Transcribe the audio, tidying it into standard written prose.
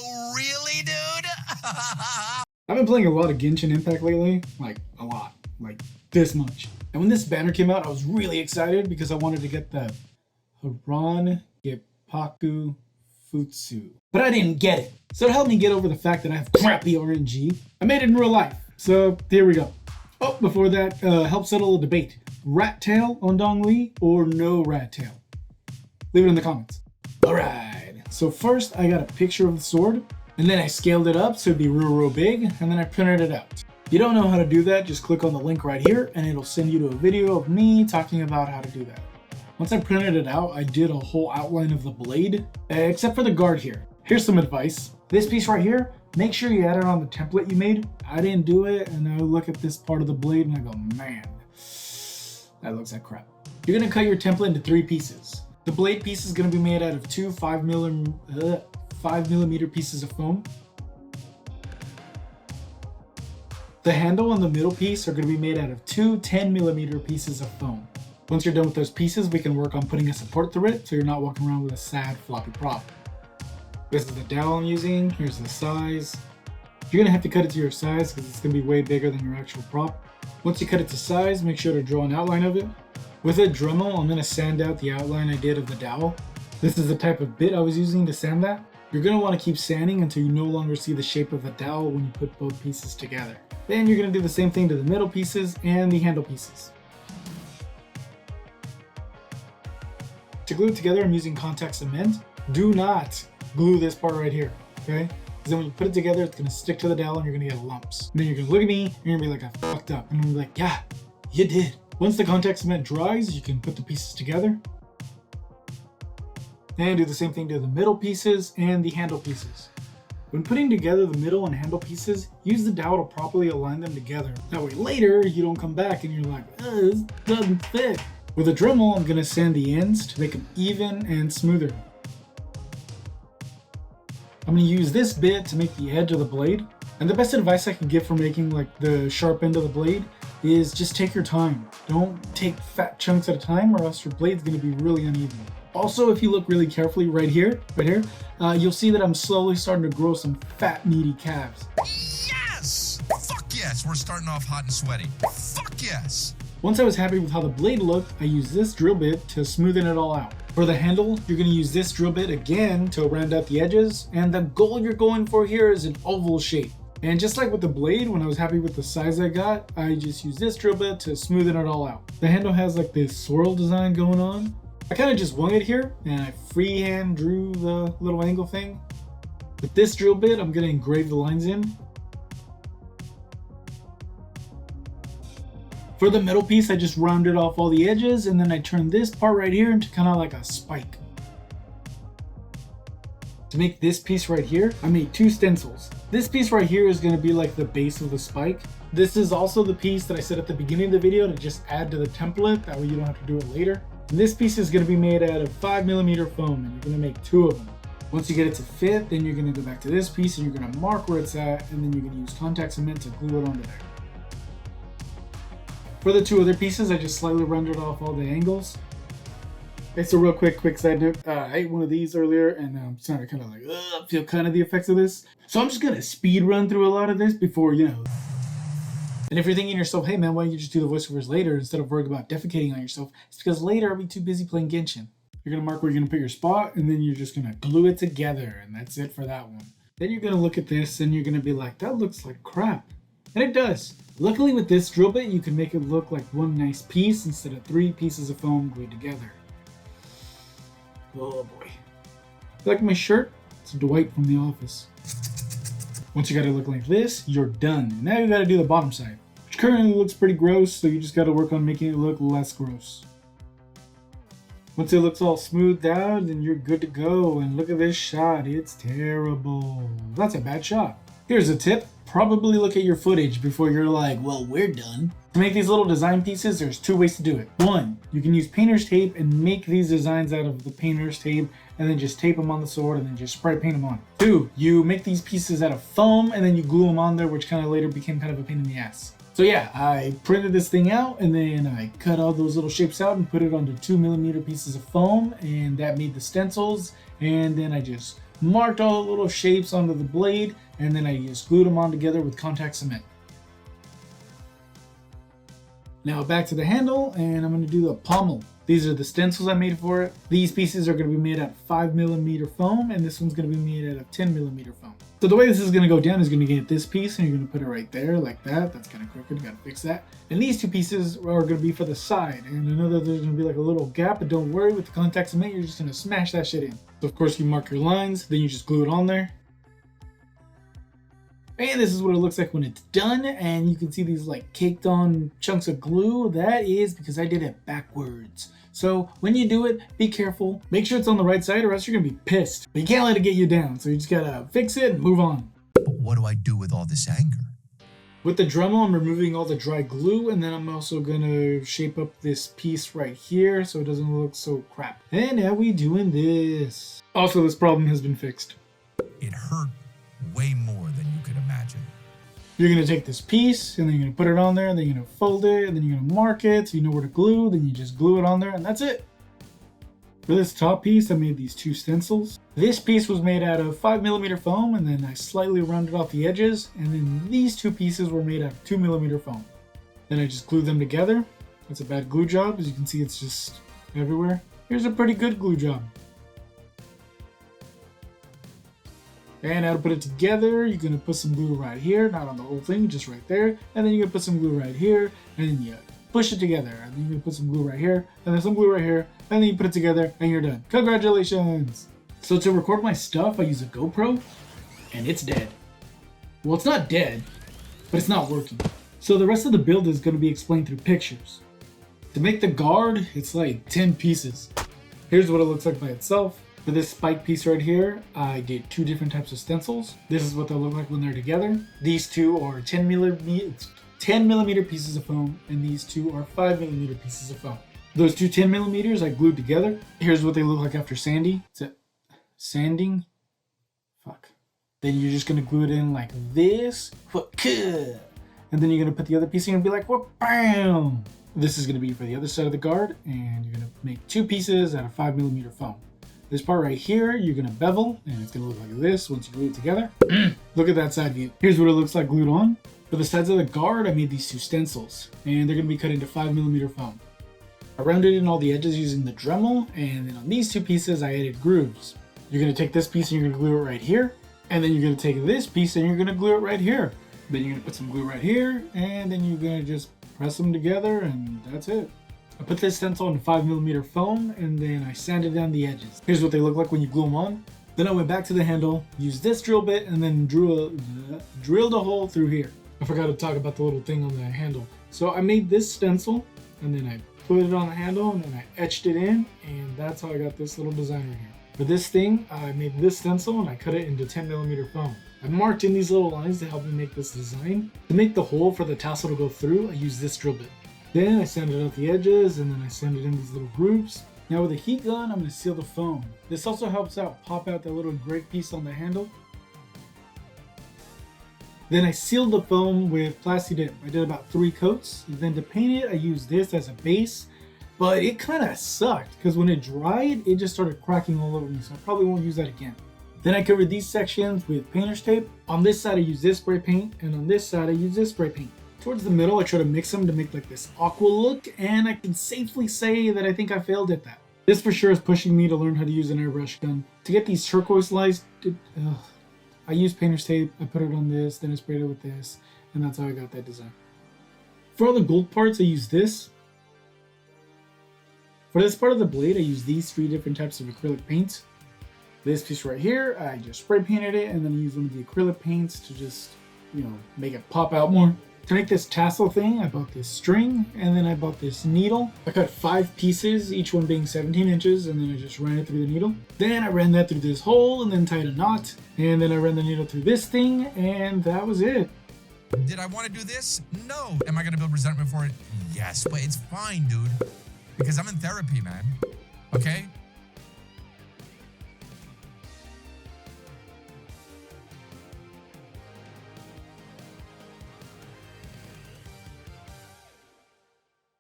Oh, really, dude? I've been playing a lot of Genshin Impact lately, like a lot, like this much. And when this banner came out, I was really excited because I wanted to get the Haran Geppaku Futsu. But I didn't get it. So to help me get over the fact that I have crappy RNG, I made it in real life. So here we go. Oh, before that, help settle a debate. Rat tail on Dongli or no rat tail? Leave it in the comments. Alright, so first I got a picture of the sword, and then I scaled it up so it'd be real big, and then I printed it out. If you don't know how to do that, just click on the link right here, and it'll send you to a video of me talking about how to do that. Once I printed it out, I did a whole outline of the blade, except for the guard here. Here's some advice. This piece right here, make sure you add it on the template you made. I didn't do it, and I look at this part of the blade and I go, man, that looks like crap. You're gonna cut your template into 3 pieces. The blade piece is gonna be made out of 2 5 millimeter pieces of foam. The handle and the middle piece are gonna be made out of 2 10 millimeter pieces of foam. Once you're done with those pieces, we can work on putting a support through it so you're not walking around with a sad floppy prop. This is the dowel I'm using. Here's the size. You're gonna have to cut it to your size because it's gonna be way bigger than your actual prop. Once you cut it to size, make sure to draw an outline of it. With a Dremel, I'm gonna sand out the outline I did of the dowel. This is the type of bit I was using to sand that. You're gonna wanna keep sanding until you no longer see the shape of the dowel when you put both pieces together. Then you're gonna do the same thing to the middle pieces and the handle pieces. To glue it together, I'm using contact cement. Do not glue this part right here, okay? Because then when you put it together, it's gonna stick to the dowel and you're gonna get lumps. And then you're gonna look at me and you're gonna be like, I fucked up. And I'm gonna be like, yeah, you did. Once the contact cement dries, you can put the pieces together. And do the same thing to the middle pieces and the handle pieces. When putting together the middle and handle pieces, use the dowel to properly align them together. That way later, you don't come back and you're like, this doesn't fit. With a Dremel, I'm gonna sand the ends to make them even and smoother. I'm gonna use this bit to make the edge of the blade. And the best advice I can give for making like the sharp end of the blade is just take your time. Don't take fat chunks at a time or else your blade's gonna be really uneven. Also, if you look really carefully right here, you'll see that I'm slowly starting to grow some fat, meaty calves. Yes! Fuck yes, we're starting off hot and sweaty. Fuck yes! Once I was happy with how the blade looked, I used this drill bit to smoothen it all out. For the handle, you're gonna use this drill bit again to round out the edges, and the goal you're going for here is an oval shape. And just like with the blade, when I was happy with the size I got, I just used this drill bit to smoothen it all out. The handle has like this swirl design going on. I kind of just wung it here, and I freehand drew the little angle thing. With this drill bit, I'm gonna engrave the lines in. For the middle piece, I just rounded off all the edges, and then I turned this part right here into kind of like a spike. To make this piece right here, I made 2 stencils. This piece right here is going to be like the base of the spike. This is also the piece that I said at the beginning of the video to just add to the template, that way you don't have to do it later. And this piece is going to be made out of 5 millimeter foam, and you're going to make 2 of them. Once you get it to fit, then you're going to go back to this piece and you're going to mark where it's at, and then you're going to use contact cement to glue it onto there. For the 2 other pieces, I just slightly rounded off all the angles. Okay, so real quick side note. I ate one of these earlier, and I'm starting to kind of like, feel kind of the effects of this. So I'm just gonna speed run through a lot of this before, you know. And if you're thinking to yourself, hey man, why don't you just do the voiceovers later instead of worrying about defecating on yourself? It's because later I'll be too busy playing Genshin. You're gonna mark where you're gonna put your spot, and then you're just gonna glue it together, and that's it for that one. Then you're gonna look at this, and you're gonna be like, that looks like crap. And it does. Luckily with this drill bit, you can make it look like one nice piece instead of 3 pieces of foam glued together. Oh boy. Like my shirt? It's Dwight from The Office. Once you got it look like this, you're done. Now you gotta do the bottom side, which currently looks pretty gross, so you just gotta work on making it look less gross. Once it looks all smoothed out, then you're good to go. And look at this shot, it's terrible. That's a bad shot. Here's a tip. Probably look at your footage before you're like, well, we're done. To make these little design pieces, there's 2 ways to do it. 1, you can use painter's tape and make these designs out of the painter's tape and then just tape them on the sword and then just spray paint them on. 2, you make these pieces out of foam and then you glue them on there, which kind of later became kind of a pain in the ass. So yeah, I printed this thing out and then I cut all those little shapes out and put it onto 2mm pieces of foam, and that made the stencils. And then I just marked all the little shapes onto the blade, and then I just glued them on together with contact cement. Now back to the handle, and I'm going to do the pommel. These are the stencils I made for it. These pieces are going to be made out of 5mm foam, and this one's going to be made out of 10mm foam. So the way this is going to go down is going to get this piece, and you're going to put it right there like that. That's kind of crooked, got to fix that. And these two pieces are going to be for the side, and I know that there's going to be like a little gap, but don't worry, with the contact cement, you're just going to smash that shit in. So of course you mark your lines, then you just glue it on there. And this is what it looks like when it's done, and you can see these like caked on chunks of glue. That is because I did it backwards. So when you do it, be careful. Make sure it's on the right side or else you're gonna be pissed. But you can't let it get you down, so you just gotta fix it and move on. But what do I do with all this anger? With the Dremel, I'm removing all the dry glue, and then I'm also gonna shape up this piece right here so it doesn't look so crap. And now we doing this. Also, this problem has been fixed. It hurt way more than you could imagine. You're going to take this piece, and then you're going to put it on there, and then you're going to fold it, and then you're going to mark it so you know where to glue, then you just glue it on there, and that's it. For this top piece, I made these two stencils. This piece was made out of 5mm foam, and then I slightly rounded off the edges, and then these two pieces were made out of 2mm foam. Then I just glued them together. That's a bad glue job. As you can see, it's just everywhere. Here's a pretty good glue job. And now to put it together, you're going to put some glue right here, not on the whole thing, just right there. And then you're going to put some glue right here, and then you push it together. And then you're going to put some glue right here, and then some glue right here, and then you put it together, and you're done. Congratulations! So to record my stuff, I use a GoPro, and it's dead. Well, it's not dead, but it's not working. So the rest of the build is going to be explained through pictures. To make the guard, it's like 10 pieces. Here's what it looks like by itself. For this spike piece right here, I did two different types of stencils. This is what they'll look like when they're together. These two are 10mm pieces of foam, and these two are 5mm pieces of foam. Those two 10mm I glued together. Here's what they look like after sanding. Sanding? Fuck. Then you're just gonna glue it in like this. And then you're gonna put the other piece in and be like, bam! This is gonna be for the other side of the guard, and you're gonna make two pieces out of 5mm foam. This part right here, you're gonna bevel, and it's gonna look like this once you glue it together. Look at that side view. Here's what it looks like glued on. For the sides of the guard, I made these two stencils, and they're gonna be cut into 5mm foam. I rounded in all the edges using the Dremel, and then on these two pieces, I added grooves. You're gonna take this piece and you're gonna glue it right here, and then you're gonna take this piece and you're gonna glue it right here. Then you're gonna put some glue right here, and then you're gonna just press them together, and that's it. I put this stencil in 5mm foam, and then I sanded down the edges. Here's what they look like when you glue them on. Then I went back to the handle, used this drill bit, and then drilled a hole through here. I forgot to talk about the little thing on the handle. So I made this stencil, and then I put it on the handle, and then I etched it in, and that's how I got this little design right here. For this thing, I made this stencil, and I cut it into 10mm foam. I marked in these little lines to help me make this design. To make the hole for the tassel to go through, I used this drill bit. Then I sanded out the edges, and then I sanded in these little grooves. Now with a heat gun, I'm going to seal the foam. This also helps out pop out that little break piece on the handle. Then I sealed the foam with Plasti Dip. I did about 3 coats. Then to paint it, I used this as a base, but it kind of sucked because when it dried, it just started cracking all over me, so I probably won't use that again. Then I covered these sections with painter's tape. On this side, I used this spray paint, and on this side, I used this spray paint. Towards the middle, I try to mix them to make like this aqua look, and I can safely say that I think I failed at that. This for sure is pushing me to learn how to use an airbrush gun. To get these turquoise lights, I used painter's tape, I put it on this, then I sprayed it with this, and that's how I got that design. For all the gold parts, I used this. For this part of the blade, I used these 3 different types of acrylic paints. This piece right here, I just spray painted it, and then I used one of the acrylic paints to just, make it pop out more. To make this tassel thing, I bought this string, and then I bought this needle. I cut 5 pieces, each one being 17 inches, and then I just ran it through the needle. Then I ran that through this hole, and then tied a knot. And then I ran the needle through this thing, and that was it. Did I want to do this? No. Am I going to build resentment for it? Yes, but it's fine, dude. Because I'm in therapy, man. Okay?